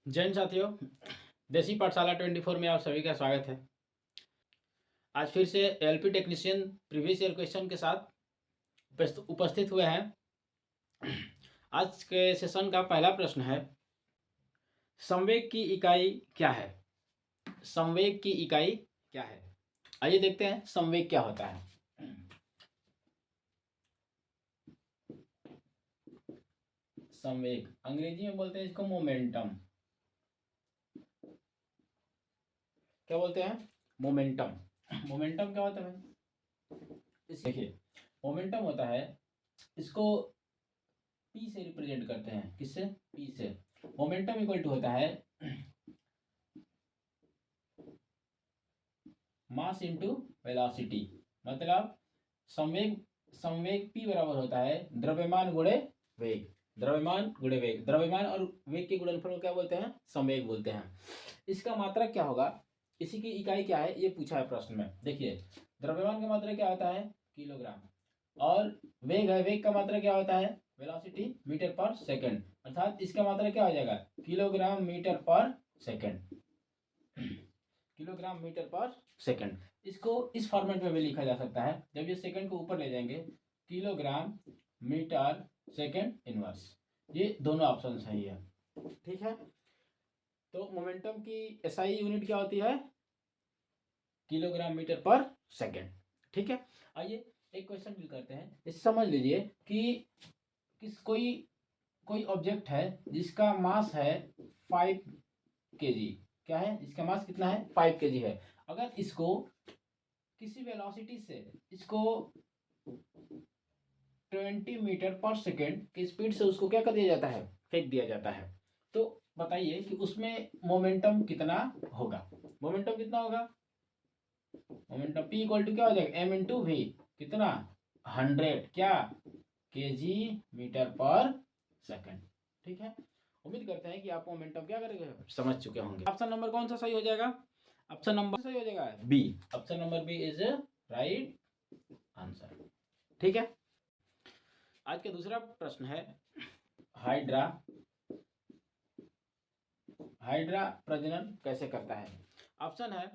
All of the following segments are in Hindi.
जय हिंद साथियों, देसी पाठशाला 24 में आप सभी का स्वागत है। आज फिर से LP technician previous year question के साथ उपस्थित हुए हैं। आज के सेशन का पहला प्रश्न है, संवेग की इकाई क्या है? संवेग की इकाई क्या है? आइए देखते हैं संवेग क्या होता है। संवेग अंग्रेजी में बोलते हैं इसको मोमेंटम। क्या बोलते हैं? मोमेंटम। मोमेंटम क्या होता है? देखिए, मोमेंटम होता है, इसको पी से रिप्रेजेंट करते हैं। किससे? पी से। मोमेंटम इक्वल टू होता है मास इनटू वेलोसिटी। मतलब संवेग संवेग p बराबर होता है द्रव्यमान गुणे वेग। द्रव्यमान गुणे वेग, द्रव्यमान और वेग के गुणनफल को क्या बोलते हैं? संवेग बोलते हैं। इसका मात्रक क्या होगा? इसी की इकाई क्या है, ये पूछा है प्रश्न में। देखिए, द्रव्यमान का मात्रक क्या होता है? किलोग्राम। और वेग है, वेग का मात्रक क्या होता है? Velocity, metre per second. अर्थात इसका मात्रक क्या हो जाएगा? Kilogram metre per second. Kilogram metre per second. इसको इस फॉर्मेट में भी लिखा जा सकता है, जब ये सेकंड को ऊपर ले जाएंगे, किलोग्राम मीटर सेकंड इनवर्स। ये दोनों ऑप्शन सही है। ठीक है, तो मोमेंटम की एसआई यूनिट क्या होती है? Kilogram metre per second. ठीक है, आइए एक क्वेश्चन डील करते हैं। इस समझ लीजिए कि कोई ऑब्जेक्ट है जिसका मास है 5 kg। क्या है? इसका मास कितना है? 5 kg है। अगर इसको किसी वेलोसिटी से इसको 20 मीटर पर सेकेंड की स्पीड से उसको क्या कर दिया जाता है? फेंक दिया जाता है। तो बताइए कि उसमें मोमेंटम कितना होगा? मोमेंटम कितना होगा? मोमेंटम P इक्वल टू क्या हो जाएगा? m into v. कितना? 100 क्या? kg metre per second. ठीक है, उम्मीद करते हैं कि आप मोमेंटम क्या करेंगे, समझ चुके होंगे। ऑप्शन नंबर कौन सा सही हो जाएगा? ऑप्शन नंबर सही हो जाएगा B. Option number B is right answer. ठीक है, आज का दूसरा प्रश्न है, हाइड्रा हाइड्रा प्रजनन कैसे करता है? ऑप्शन है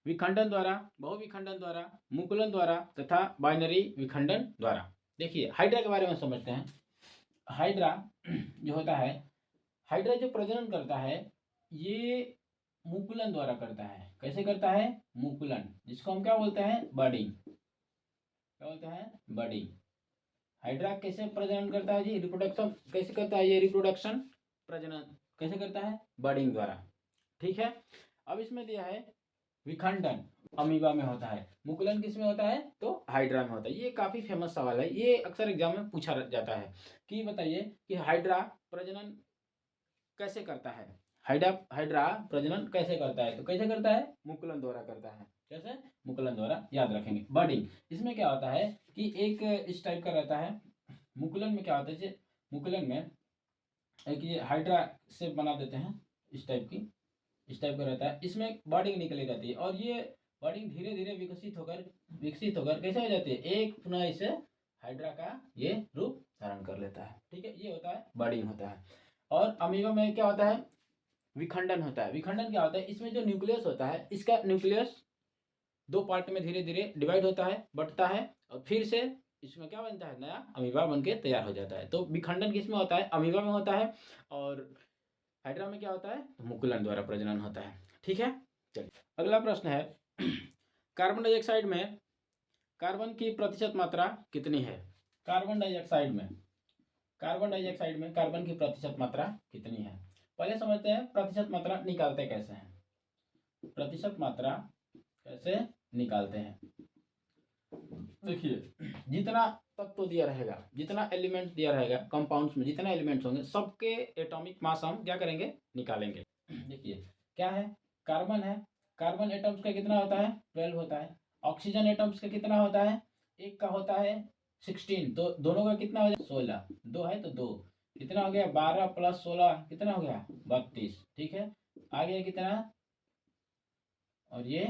विखंडन द्वारा, बहुविखंडन द्वारा, मुकुलन द्वारा तथा बाइनरी विखंडन द्वारा। देखिए, हाइड्रा के बारे में समझते हैं। हाइड्रा जो होता है, हाइड्रा जो प्रजनन करता है, ये मुकुलन द्वारा करता है। कैसे करता है? मुकुलन, जिसको हम क्या बोलते हैं? बर्डिंग। क्या बोलते हैं? बर्डिंग। हाइड्रा कैसे प्रजनन करता है जी? रिप्रोडक्शन कैसे करता है? ये रिप्रोडक्शन प्रजनन कैसे करता है? बर्डिंग द्वारा। ठीक है, अब इसमें दिया है विखंडन अमीबा में होता है, मुकुलन किस में होता है? तो हाइड्रा में होता है। ये काफी फेमस सवाल है, ये अक्सर एग्जाम में पूछा जाता है कि बताइए कि हाइड्रा प्रजनन कैसे करता है? हाइड्रा प्रजनन कैसे करता है? तो कैसे करता है? मुकुलन द्वारा करता है। कैसे? मुकुलन द्वारा। याद रखेंगे। बर्डिंग, इसमें क्या होता है कि एक इस टाइप का रहता है। मुकुलन में क्या होता है? मुकुलन में एक ये हाइड्रा से बना देते हैं, इस टाइप का रहता है। इसमें बर्डिंग निकली जाती है और ये बर्डिंग धीरे धीरे विकसित होकर कैसे हो जाती है? एक पुनः इसे हाइड्रा का ये रूप धारण कर लेता है। ठीक है, ये होता है बर्डिंग होता है। और अमीबा में क्या होता है? विखंडन होता है। विखंडन क्या होता है? इसमें जो न्यूक्लियस होता है, इसका न्यूक्लियस दो पार्ट में धीरे धीरे डिवाइड होता है, बढ़ता है, और फिर से इसमें क्या बनता है? नया अमीबा बन के तैयार हो जाता है। तो विखंडन किस में होता है? अमीबा में होता है। और हाइड्रा में क्या होता है? मुकुलन द्वारा प्रजनन होता है। ठीक है, चलिए अगला प्रश्न है, कार्बन डाइऑक्साइड में कार्बन की प्रतिशत मात्रा कितनी है? कार्बन डाइऑक्साइड में कार्बन की प्रतिशत मात्रा कितनी है? पहले समझते हैं प्रतिशत मात्रा निकालते कैसे हैं। प्रतिशत मात्रा कैसे निकालते हैं? देखिए, जितना तत्व दिया रहेगा, जितना एलिमेंट दिया रहेगा, कंपाउंड्स में जितने एलिमेंट्स होंगे, सबके एटॉमिक मास हम क्या करेंगे? निकालेंगे। देखिए, क्या है? कार्बन है, कार्बन एटम्स का कितना होता है? 12 होता है। ऑक्सीजन एटम्स का कितना होता है? एक का होता है 16। तो दोनों का कितना हो जाए? 16। दो है तो दो, कितना हो गया? 12 प्लस 16 कितना हो गया? 32। ठीक है, आगे कितना? और ये,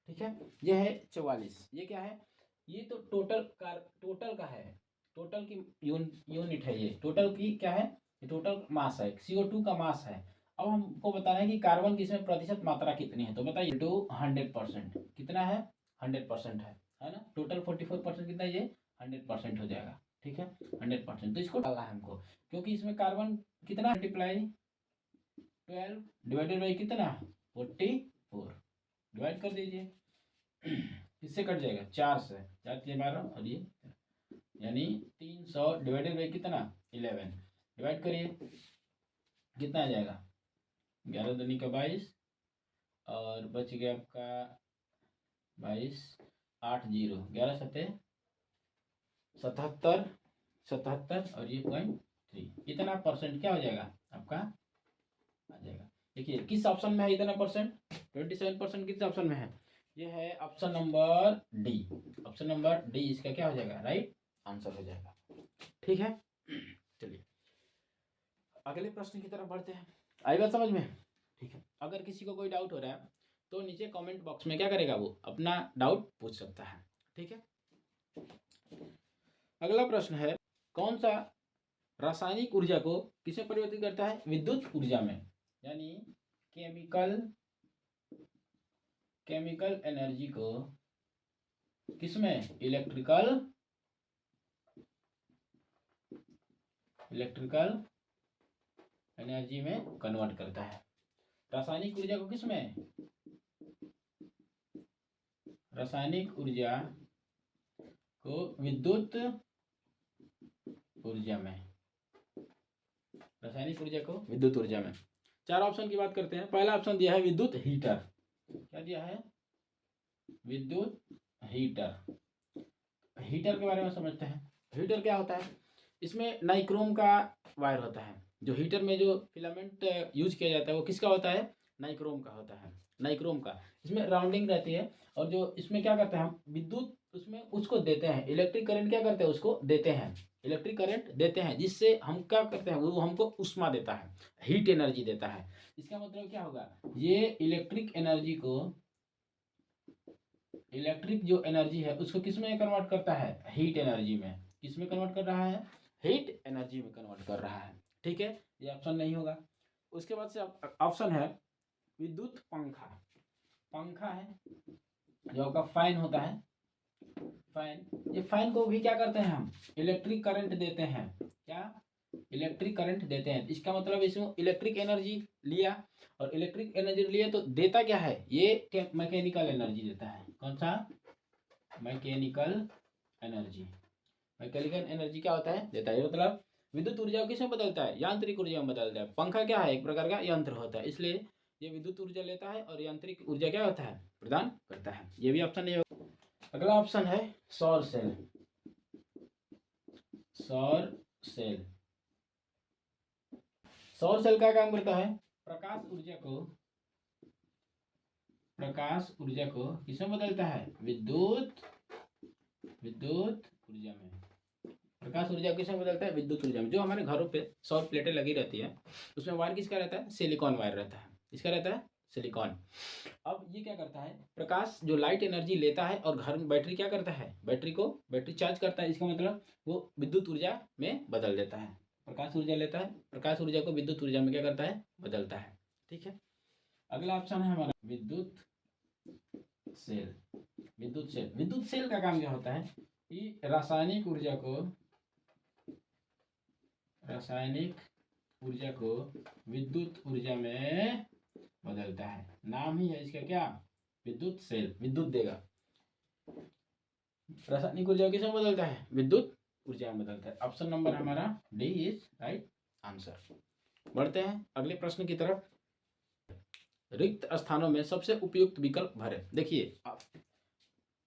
ठीक है, ये है 44। ये क्या है? ये तो टोटल का है, टोटल की यूनिट है। ये टोटल की क्या है? ये टोटल मास है, CO2 का मास है। अब हमको बताना है कि कार्बन की इसमें प्रतिशत मात्रा कितनी है, तो बताइए। टू 100% कितना है, 100% है ना। टोटल 44% कितना है, ये 100% हो जाएगा, ठीक है 100%। तो इसको डालना है हमको, क्योंकि इसमें कार्बन कितना मल्टीप्लाई 12 डिवाइडेड बाई कितना 44, डिवाइड कर दीजिए। किससे कट जाएगा, 4 से, 4 से 12 और ये यानी 300 डिवाइडेड बाई कितना 11, डिवाइड करिए कितना आ जाएगा 11 दूनी का 22 और बच गया आपका 22 8 0 11 सत्ते 77 77 और ये 0.3 इतना परसेंट क्या हो जाएगा आपका आ जाएगा। देखिए किस ऑप्शन में है इतना परसेंट, 27% किस ऑप्शन में है, ये है option number D. Option number D इसका क्या हो जाएगा, राइट आंसर हो जाएगा, ठीक है। चलिए अगले प्रश्न की तरफ बढ़ते हैं, आई बात समझ में, ठीक है। अगर किसी को कोई डाउट हो रहा है तो नीचे कमेंट बॉक्स में क्या करेगा, वो अपना डाउट पूछ सकता है, ठीक है। अगला प्रश्न है, कौन सा रासायनिक ऊर्जा को किसमें परिवर्तित करता है, विद्युत ऊर्जा में, यानी केमिकल एनर्जी को किसमें, इलेक्ट्रिकल एनर्जी में कन्वर्ट करता है। रासायनिक ऊर्जा को किसमें, रासायनिक ऊर्जा को विद्युत ऊर्जा में, रासायनिक ऊर्जा को विद्युत ऊर्जा में। 4 ऑप्शन की बात करते हैं। पहला ऑप्शन दिया है विद्युत हीटर, क्या दिया है, विद्युत हीटर। हीटर के बारे में समझते हैं। हीटर क्या होता है, इसमें नाइक्रोम का वायर होता है। जो हीटर में जो फिलामेंट यूज किया जाता है वो किसका होता है, नाइक्रोम का होता है, नाइक्रोम का। इसमें राउंडिंग रहती है और जो इसमें क्या करते हैं हम, विद्युत उसमें उसको देते हैं, इलेक्ट्रिक करंट क्या करते हैं, उसको देते हैं, इलेक्ट्रिक करंट देते हैं, जिससे हम क्या करते हैं, वो हमको उष्मा देता है, हीट एनर्जी देता है। इसका मतलब क्या होगा, ये इलेक्ट्रिक एनर्जी को, इलेक्ट्रिक जो एनर्जी है उसको किस में कन्वर्ट करता है, हीट एनर्जी में। किस में कन्वर्ट कर रहा है, हीट एनर्जी में कन्वर्ट कर रहा है, ठीक है। ये ऑप्शन नहीं होगा। उसके बाद से ऑप्शन है विद्युत पंखा। पंखा है जो आपका फैन होता है, फैन। ये फैन को भी क्या करते हैं हम, इलेक्ट्रिक करंट देते हैं, क्या, इलेक्ट्रिक करंट देते हैं। इसका मतलब इसमें इलेक्ट्रिक एनर्जी लिया, और इलेक्ट्रिक एनर्जी लिया तो देता क्या है, ये मैकेनिकल एनर्जी देता है। कौन सा, मैकेनिकल एनर्जी। मैकेनिकल एनर्जी क्या होता है, देता है। मतलब विद्युत ऊर्जा को किसमें बदलता है, यांत्रिक ऊर्जा में बदलता है। पंखा क्या है, एक प्रकार का यंत्र होता है, इसलिए ये विद्युत ऊर्जा लेता है और यांत्रिक ऊर्जा क्या होता है, प्रदान करता है। ये भी ऑप्शन नहीं होगा। अगला ऑप्शन है सौर सेल। सौर सेल, सौर सेल का काम करता है, प्रकाश ऊर्जा को किसमें बदलता है, विद्युत ऊर्जा में। प्रकाश ऊर्जा किसमें बदलता है, विद्युत ऊर्जा में। जो हमारे घरों पे सौर प्लेटें लगी रहती है उसमें वायर किसका रहता है, सिलिकॉन वायर रहता है। इसका रहता है सिलिकॉन। अब ये क्या करता है, प्रकाश जो लाइट एनर्जी लेता है और घर में बैटरी क्या करता है, बैटरी चार्ज करता है। इसका मतलब वो विद्युत ऊर्जा में बदल देता है। प्रकाश ऊर्जा लेता है, प्रकाश ऊर्जा को विद्युत ऊर्जा में क्या करता है, बदलता है, ठीक है। अगला ऑप्शन है हमारा विद्युत सेल। विद्युत सेल का काम क्या होता है कि रासायनिक ऊर्जा को विद्युत ऊर्जा में बदलता है। नाम ही है इसका क्या, विद्युत सेल, विद्युत देगा। रासायनिक ऊर्जा किसमें बदलता है, विद्युत ऊर्जा में बदलता है। ऑप्शन नंबर हमारा डी इज राइट आंसर। बढ़ते हैं अगले प्रश्न की तरफ। रिक्त स्थानों में सबसे उपयुक्त विकल्प भरें। देखिए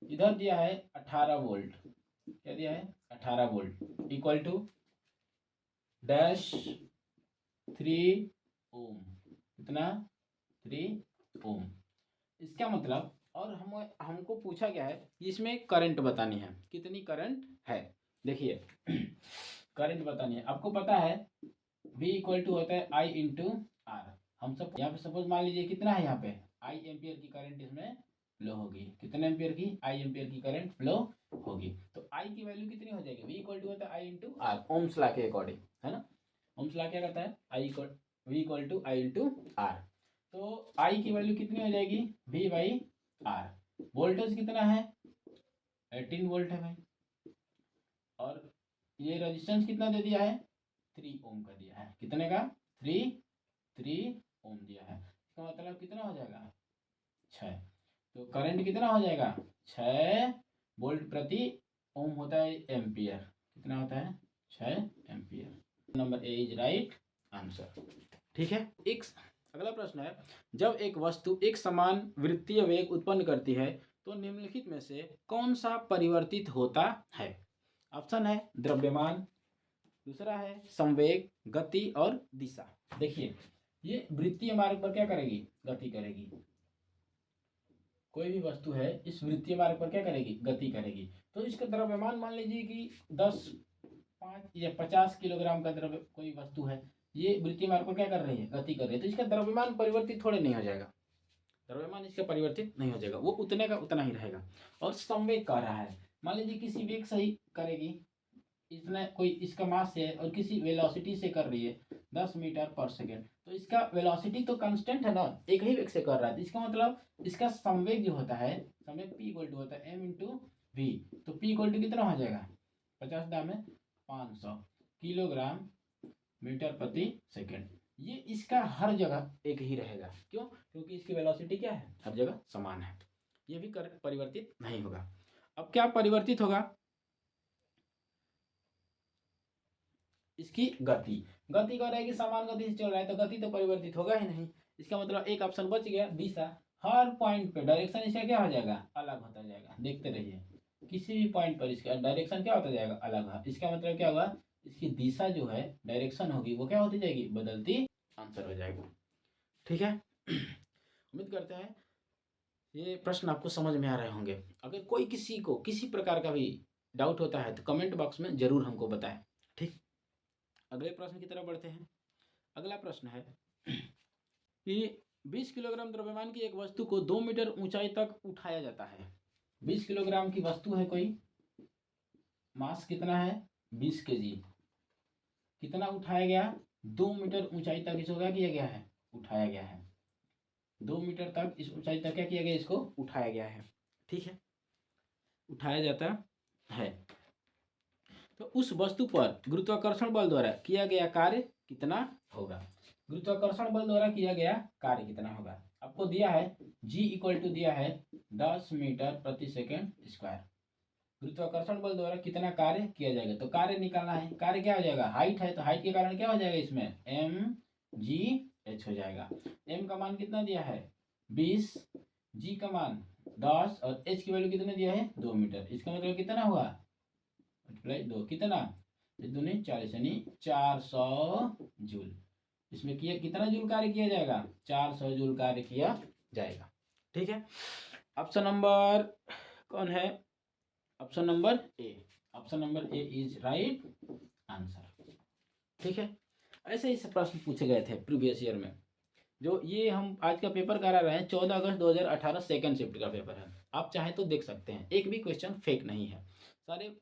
इधर दिया है 18 वोल्ट, क्या दिया है 18 वोल्ट इक्वल टू डैश 3 ओम, कितना 3 ओम। इसका मतलब, और हमको पूछा गया है कि इसमें करंट बतानी है, कितनी करंट है। देखिए करंट बतानी है, आपको पता है V इक्वल टू होता है I इंटू आर। हम सब यहाँ पे सपोज मान लीजिए कितना है, यहाँ पे I एम्पियर की करंट इसमें फ्लो होगी। कितने एम्पियर की, I एम्पियर की करंट फ्लो होगी। तो I की वैल्यू कितनी हो जाएगी, V इक्वल टू होता है I इंटू आर, ओम्स लॉ के अकॉर्डिंग, है ना। ओम्स लॉ क्या कहता है, V equal to I into R। तो I की वैल्यू कितनी हो जाएगी, V बाई R। वोल्टेज कितना है, 18 वोल्ट है भाई, और ये रेजिस्टेंस कितना दे दिया है, 3 ओम का दिया है, कितने का, 3 ओम दिया है। इसका मतलब कितना हो जाएगा, 6। तो करंट कितना हो जाएगा, 6 वोल्ट प्रति ओम होता है एम्पियर, कितना होता है, 6 ampere. Number A is right answer. ठीक है। एक अगला प्रश्न है, जब एक वस्तु एक समान वृत्तीय वेग उत्पन्न करती है तो निम्नलिखित में से कौन सा परिवर्तित होता है। ऑप्शन है द्रव्यमान, दूसरा है संवेग, गति और दिशा। देखिए ये वृत्तीय मार्ग पर क्या करेगी, गति करेगी। कोई भी वस्तु है इस वृत्तीय मार्ग पर क्या करेगी, गति करेगी। तो इसका द्रव्यमान मान लीजिए कि 10, 5 या 50 किलोग्राम का द्रव्य कोई वस्तु है, ये वृत्तीय मार्ग पर क्या कर रही है, गति कर रही है। तो इसका द्रव्यमान परिवर्तित थोड़े नहीं हो जाएगा, द्रव्यमान इसका परिवर्तित नहीं हो जाएगा, वो उतने का उतना ही रहेगा। और संवेग कह रहा है, मान लीजिए किसी वेग से ही करेगी, इतना कोई इसका मास है और किसी वेलोसिटी से कर रही है 10 मीटर पर सेकेंड, तो इसका वेलोसिटी तो कांस्टेंट है ना, एक ही वेग से कर रहा है। तो इसका मतलब इसका संवेग जो होता है, संवेग P इक्वल टू होता है m इंटू वी। तो P इक्वल टू कितना हो जाएगा, 50 दाम है 500 किलोग्राम मीटर प्रति सेकेंड। ये इसका हर जगह एक ही रहेगा, क्यों, क्योंकि इसकी वेलोसिटी क्या है, हर जगह समान है। ये भी परिवर्तित नहीं होगा। अब क्या परिवर्तित होगा, इसकी गति। गति कह रहा है कि समान गति से चल रहा है, तो गति तो परिवर्तित होगा ही नहीं। इसका मतलब एक ऑप्शन बच गया, दिशा। हर पॉइंट पे डायरेक्शन इसका क्या हो जाएगा, अलग होता जाएगा। देखते रहिए, किसी भी पॉइंट पर इसका डायरेक्शन क्या होता जाएगा, अलग है। इसका मतलब क्या होगा, इसकी दिशा जो है, डायरेक्शन होगी, वो क्या होती जाएगी, बदलती आंसर हो जाएगा। ठीक है। उम्मीद करते हैं ये प्रश्न आपको समझ में आ रहे होंगे। अगर कोई किसी को किसी प्रकार का भी डाउट होता है तो कमेंट बॉक्स में जरूर हमको बताएं। ठीक, अगले प्रश्न की तरफ बढ़ते हैं। अगला प्रश्न है कि 20 किलोग्राम द्रव्यमान की एक वस्तु को 2 मीटर ऊंचाई तक उठाया जाता है। 20 किलोग्राम की वस्तु है कोई, मास कितना है 20 केजी, कितना उठाया गया, 2 मीटर ऊंचाई तक इसको क्या किया गया है, उठाया गया है। 2 मीटर तक इस ऊंचाई तक क्या किया गया, इसको उठाया गया है। ठीक है, उठाया जाता है। तो उस वस्तु पर गुरुत्वाकर्षण बल द्वारा किया गया कार्य कितना होगा। गुरुत्वाकर्षण बल द्वारा किया गया कार्य कितना होगा। आपको दिया है G इक्वल टू दिया है 10 मीटर प्रति सेकेंड स्क्वायर। गुरुत्वाकर्षण बल द्वारा कितना कार्य किया जाएगा, तो कार्य निकालना है। कार्य क्या हो जाएगा, हाइट है, तो हाइट के कारण क्या हो जाएगा, इसमें mgh हो जाएगा। m का मान कितना दिया है 20, g का मान 10 और h की वैल्यू कितना दिया है 2 मीटर। इसका मतलब कितना हुआ, मल्टीप्लाई 2, कितना, 2 40 यानी 400 जूल। इसमें किया कितना जूल कार्य किया जाएगा, 400 जूल कार्य किया जाएगा। ठीक है। ऑप्शन नंबर कौन है, option number A. Option number A is right answer. ठीक है। ऐसे ही प्रश्न पूछे गए थे प्रीवियस ईयर में। जो ये हम आज का पेपर करा रहे हैं 14 अगस्त 2018 सेकंड शिफ्ट का पेपर है। आप चाहें तो देख सकते हैं, एक भी क्वेश्चन फेक नहीं है, सारे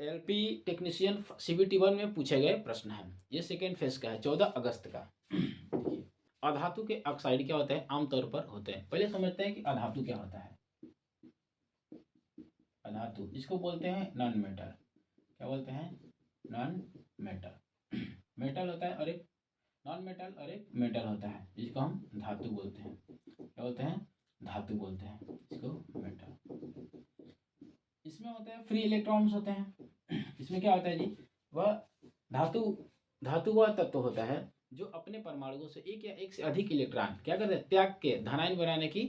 LP टेक्नीशियन CBT 1 में पूछे गए प्रश्न हैं। ये सेकेंड फेज का है, 14 अगस्त का। अधातु के ऑक्साइड क्या होते हैं, आमतौर पर होते हैं। पहले समझते हैं कि अधातु क्या होता है। अधातु इसको बोलते हैं नॉन मेटल। क्या बोलते हैं, नॉन मेटल। मेटल होता है और एक नॉन मेटल और एक मेटल होता है, जिसको हम धातु बोलते हैं। क्या बोलते हैं, धातु बोलते हैं इसको, मेटल। इसमें होते हैं फ्री इलेक्ट्रॉन्स होते हैं। इसमें क्या होता है जी, वह धातु वह तत्व होता है जो अपने परमाणुओं से एक या एक से अधिक इलेक्ट्रॉन क्या करते हैं, त्याग के धनायन बनाने की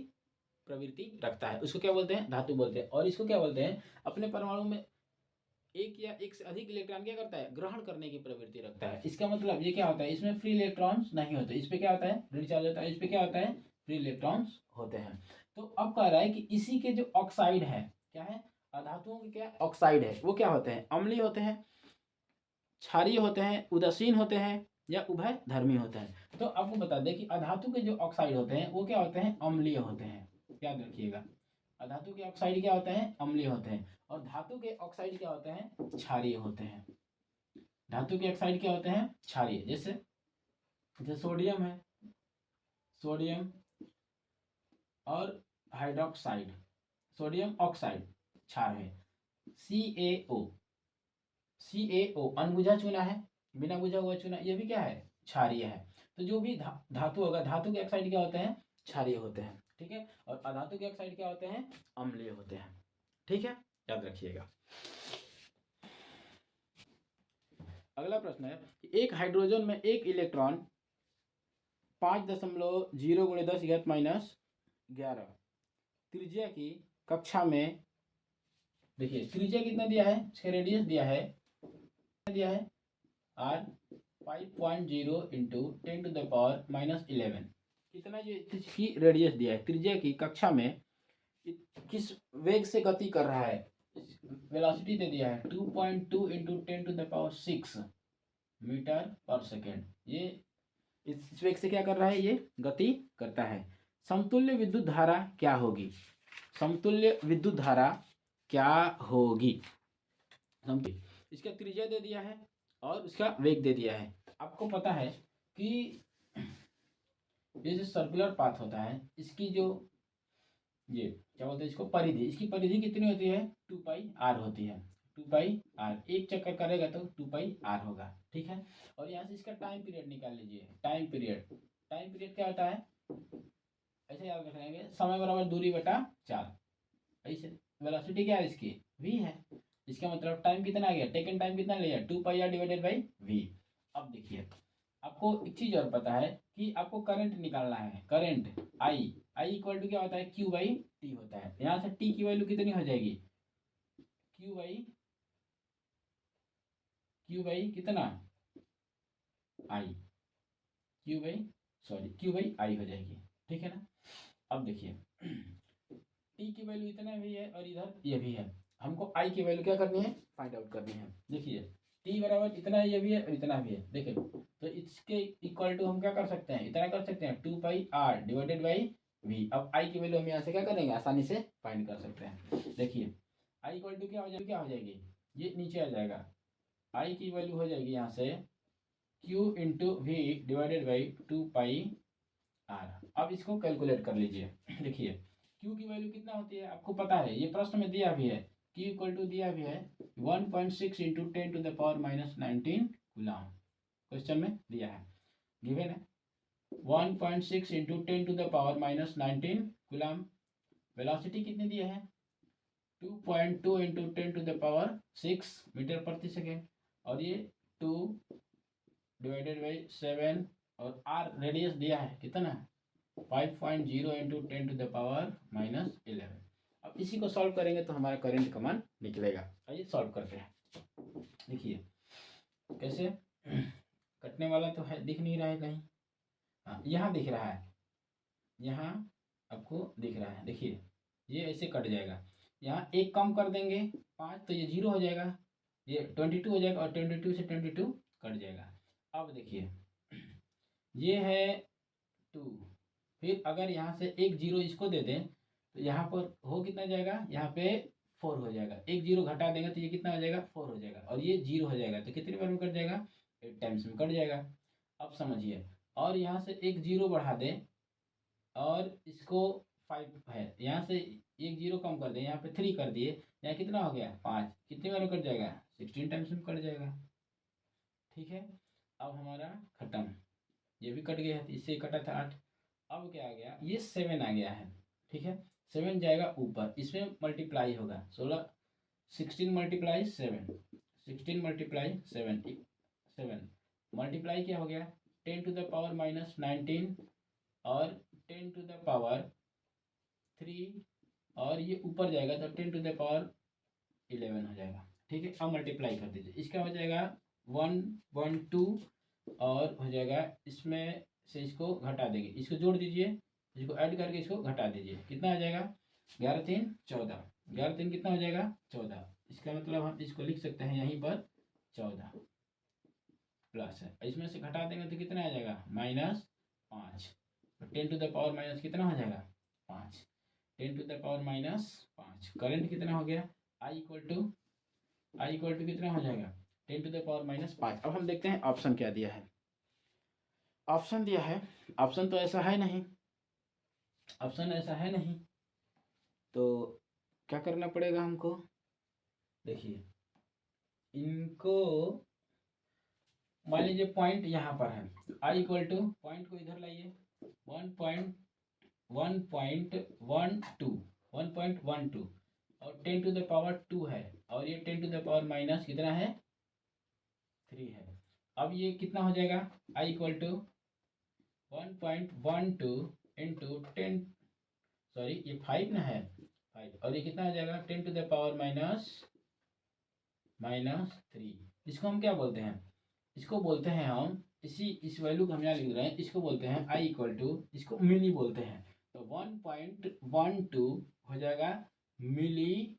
प्रवृत्ति रखता है। उसको क्या बोलते हैं, धातु बोलते हैं। और इसको क्या बोलते हैं, अपने परमाणु में एक या एक से अधिक इलेक्ट्रॉन क्या करता है, ग्रहण करने की प्रवृत्ति रखता है। इसका मतलब ये क्या होता है, इसमें फ्री इलेक्ट्रॉन्स नहीं होते। इस पे क्या होता है, ऋण चार्ज होता है। इस पे क्या होता है, फ्री इलेक्ट्रॉन्स होते हैं। तो अब कह रहा है कि इसी के जो ऑक्साइड है, क्या है, अधातुओं के क्या ऑक्साइड है, वो क्या होते हैं, अम्लीय होते हैं, क्षारीय होते हैं, उदासीन होते हैं या उभय धर्मी होते हैं। तो आपको बता दें कि अधातु के जो ऑक्साइड होते हैं वो क्या होते हैं, अम्लीय होते हैं। याद रखिएगा, अधातु के ऑक्साइड क्या होते हैं, अम्लीय होते हैं। और धातु के ऑक्साइड क्या होते हैं, क्षारीय होते हैं। धातु के ऑक्साइड क्या होते हैं? क्षारीय। जैसे सोडियम है, सोडियम और हाइड्रोक्साइड, सोडियम ऑक्साइड क्षार है। CaO, CaO अनबुझा चूना है, बिना बुझा हुआ चूना, ये भी क्या है? क्षारीय है। तो जो भी धातु होगा, धातु के ऑक्साइड क्या होते हैं? क्षारीय होते हैं, ठीक है। और अधातु के ऑक्साइड क्या होते हैं? अम्लीय होते हैं, ठीक है, याद रखिएगा। अगला प्रश्न है कि एक हाइड्रोजन में एक इलेक्ट्रॉन 5.0 × 10⁻⁻11 त्रिज्या की कक्षा में, देखिए त्रिज्या कितना दिया है, इसका रेडियस दिया है r 5.0 × 10⁻11 कितना जो इसकी रेडियस दिया है, त्रिज्या की कक्षा में किस वेग से गति कर रहा है, वेलोसिटी दे दिया है 2.2 × 10⁻6 मीटर पर सेकेंड। ये इस वेग से क्या कर रहा है? ये गति करता है। समतुल्य विद्युत धारा क्या होगी? समतुल्य विद्युत धारा क्या होगी? इसका त्रिज्या दे दिया है और उसका वेग दे दिया है। आपको पता है कि ये जो सर्कुलर पाथ होता है, इसकी जो ये क्या बोलते हैं इसको, परिधि, इसकी परिधि कितनी होती है? 2πr होती है, 2πr। एक चक्कर करेगा तो 2πr होगा, ठीक है। और यहाँ से इसका टाइम पीरियड निकाल लीजिए। टाइम पीरियड क्या होता है? ऐसे याद रखेंगे, समय बराबर दूरी बटा 4। ऐसे वेलोसिटी क्या है इसकी? v है। इसका मतलब टाइम कितना आ गया? टेकन टाइम कितना लिया? 2πr / v। अब देखिए, आपको एक चीज और पता है कि आपको करंट निकालना है। करंट I इक्वल टू क्या होता है? Q/T होता है। यहाँ से T की वैल्यू कितनी हो जाएगी? Q कितना? I, Q/I हो जाएगी, ठीक है ना। अब देखिए T की वैल्यू इतना भी है और इधर ये भी है। हमको I की वैल्यू क्या करनी है? फाइंड आउट करनी है। देखिए T बराबर इतना ये भी है और इतना भी है। देखिए तो इसके इक्वल टू हम क्या कर सकते हैं? इतना कर सकते हैं 2πr / v। अब I की वैल्यू हम यहाँ से क्या करेंगे? आसानी से फाइंड कर सकते हैं। देखिए I इक्वल टू क्या हो जाएगी? ये नीचे आ जाएगा। I की वैल्यू हो जाएगी यहाँ से Q × v / 2πr। अब इसको कैलकुलेट कर लीजिए। देखिए Q की वैल्यू कितना होती है आपको पता है, ये प्रश्न में दिया भी है। Q इक्वल टू दिया भी है 1.6 × 10⁻⁻19 कूलम। क्वेश्चन में दिया है, गिवन है 1.6 × 10⁻⁻19 कूलम। वेलोसिटी कितनी दिए हैं? 2.2 × 10⁻6 मीटर प्रति सेकेंड। और ये 2 / 7 और r रेडियस दिया है कितना? 5.0 × 10⁻⁻11। अब इसी को सॉल्व करेंगे तो हमारा करंट का मान निकलेगा। आइए सॉल्व करते हैं। देखिए कैसे, कटने वाला तो है, दिख नहीं रहा है कहीं। हाँ यहाँ दिख रहा है, यहाँ आपको दिख रहा है। देखिए ये ऐसे कट जाएगा, यहाँ एक कम कर देंगे 5 तो ये 0 हो जाएगा, ये 22 हो जाएगा और 22 से 22 कट जाएगा। अब देखिए ये है 2, फिर अगर यहाँ से एक 0 इसको दे दें तो यहाँ पर हो कितना जाएगा? यहाँ पे 4 हो जाएगा। एक 0 घटा देंगे तो ये कितना हो जाएगा? 4 हो जाएगा। और ये 0 हो जाएगा तो कितनी बार में कट जाएगा? 8 टाइम्स में कट जाएगा। अब समझिए, और यहाँ से एक 0 बढ़ा दें और इसको 5 है, यहाँ से एक 0 कम कर दें, यहाँ पे 3 कर दिए, यहाँ कितना हो गया? 5। कितनी बार में कट जाएगा? 16 टाइम्स में कट जाएगा, ठीक है। अब हमारा खत्म, ये भी कट गया है, इससे कटा था 8। अब क्या आ गया? ये 7 आ गया है, ठीक है। 7 जाएगा ऊपर, इसमें मल्टीप्लाई होगा 16, 16 × 7, 16 × 7 मल्टीप्लाई क्या हो गया? 10⁻⁻19 और 10⁻3 और ये ऊपर जाएगा तो 10⁻11 हो जाएगा, ठीक है। अब मल्टीप्लाई कर दीजिए, इसका हो जाएगा 112 और हो जाएगा, इसमें से इसको घटा देंगे, इसको जोड़ दीजिए, इसको ऐड करके इसको घटा दीजिए, कितना आ जाएगा? 11 3 14, 11 3 कितना हो जाएगा? 14। इसका मतलब हम इसको लिख सकते हैं यहीं पर 14 प्लस है, इसमें से घटा देंगे तो कितना आ जाएगा? -5। 10⁻⁻ कितना हो जाएगा? 5। 10⁻⁻5। करंट कितना हो गया? I इक्वल टू कितना हो जाएगा? 10⁻⁵। अब हम देखते हैं ऑप्शन क्या दिया है। ऑप्शन दिया है, ऑप्शन तो ऐसा है नहीं, ऑप्शन ऐसा है नहीं, तो क्या करना पड़ेगा हमको? देखिए इनको मान लीजिए पॉइंट यहाँ पर है, आई इक्वल टू पॉइंट को इधर लाइए 1.12 और 10⁻² है और ये 10⁻⁻ कितना है 3 है। अब ये कितना हो जाएगा? I equal to 1.12 into 10, sorry ये 5 ना है 5, और ये कितना हो जाएगा 10⁻⁻3। इसको हम क्या बोलते हैं? इसको बोलते हैं हम इस वैल्यू को हम यहाँ लिख रहे हैं, इसको बोलते हैं आई इक्वल टू, इसको मिली बोलते हैं। तो 1.12 हो जाएगा मिली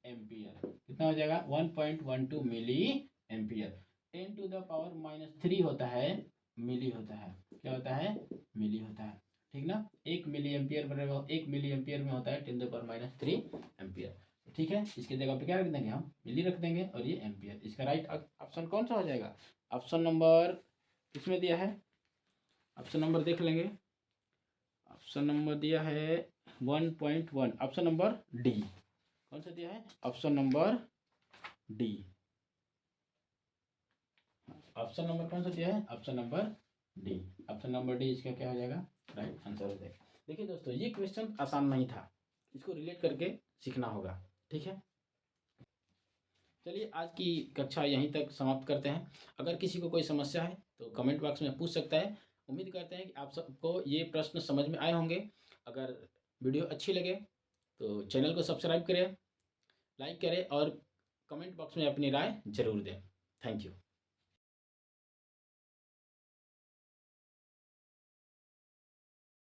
एम्पियर। कितना हो जाएगा? 1.12 मिली एम्पियर। 10⁻³ होता है मिली होता है, क्या होता है? मिली होता है, ठीक ना। 1 मिली एम्पियर बनेगा, 1 मिली एम्पियर में होता है 10⁻³ एम्पियर। ठीक है, इसकी जगह पे क्या रख देंगे हम? मिली रख देंगे और ये एम्पियर। इसका राइट ऑप्शन कौन सा हो जाएगा? ऑप्शन नंबर किसमें दिया है? ऑप्शन नंबर देख लेंगे। ऑप्शन नंबर दिया है 1.1, ऑप्शन नंबर डी। कौन सा दिया है? Option number D. Option number कौन सा दिया है? Option number D. Option number D इसका क्या हो जाएगा? राइट आंसर हो जाएगा। देखिए दोस्तों ये क्वेश्चन आसान नहीं था, इसको रिलेट करके सीखना होगा, ठीक है। चलिए आज की कक्षा यहीं तक समाप्त करते हैं। अगर किसी को कोई समस्या है तो कमेंट बॉक्स में पूछ सकता है। उम्मीद करते हैं कि आप सबको ये प्रश्न समझ में आए होंगे। अगर वीडियो अच्छी लगे तो चैनल को सब्सक्राइब करें, लाइक करें और कमेंट बॉक्स में अपनी राय जरूर दें। Thank you.